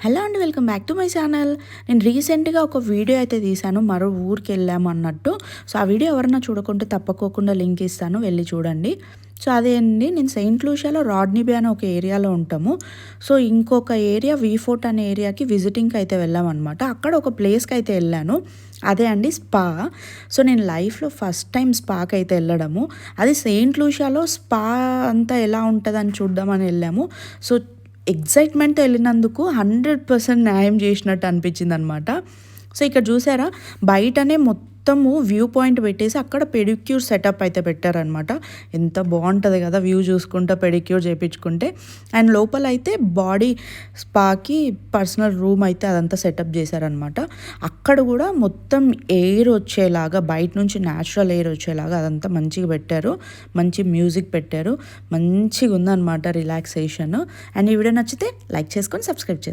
Hello అండి, welcome back to my channel. నేను రీసెంట్గా ఒక వీడియో అయితే తీశాను, మరో ఊరికి వెళ్ళాము అన్నట్టు. సో ఆ వీడియో ఎవరన్నా చూడకుంటే తప్పకోకుండా లింక్ ఇస్తాను, వెళ్ళి చూడండి. సో అదే అండి, నేను సెయింట్ లూషియాలో రాడ్నీ బే అనే ఒక ఏరియాలో ఉంటాము. సో ఇంకొక ఏరియా వీ ఫోర్ట్ అనే ఏరియాకి విజిటింగ్కి అయితే వెళ్ళామన్నమాట. అక్కడ ఒక ప్లేస్కి అయితే వెళ్ళాను, అదే అండి స్పా. సో నేను లైఫ్లో ఫస్ట్ టైం స్పాకి అయితే వెళ్ళడము, అది సెయింట్ లూషియాలో స్పా అంతా ఎలా ఉంటుందని చూద్దామని వెళ్ళాము. సో ఎగ్జైట్మెంట్‌తో వెళ్ళినందుకు 100% న్యాయం చేసినట్టు అనిపించింది అనమాట. సో ఇక్కడ చూసారా, బయటనే మొత్తము వ్యూ పాయింట్ పెట్టేసి అక్కడ పెడిక్యూర్ సెటప్ అయితే పెట్టారనమాట. ఎంత బాగుంటుంది కదా వ్యూ చూసుకుంటూ పెడిక్యూర్ చేయించుకుంటే. అండ్ లోపల అయితే బాడీ స్పాకి పర్సనల్ రూమ్ అయితే అదంతా సెటప్ చేశారనమాట. అక్కడ కూడా మొత్తం ఎయిర్ వచ్చేలాగా, బయట నుంచి న్యాచురల్ ఎయిర్ వచ్చేలాగా అదంతా మంచిగా పెట్టారు. మంచి మ్యూజిక్ పెట్టారు, మంచిగా ఉందన్నమాట రిలాక్సేషన్. అండ్ ఈ వీడియో నచ్చితే లైక్ చేసుకొని సబ్స్క్రైబ్ చేసుకోండి.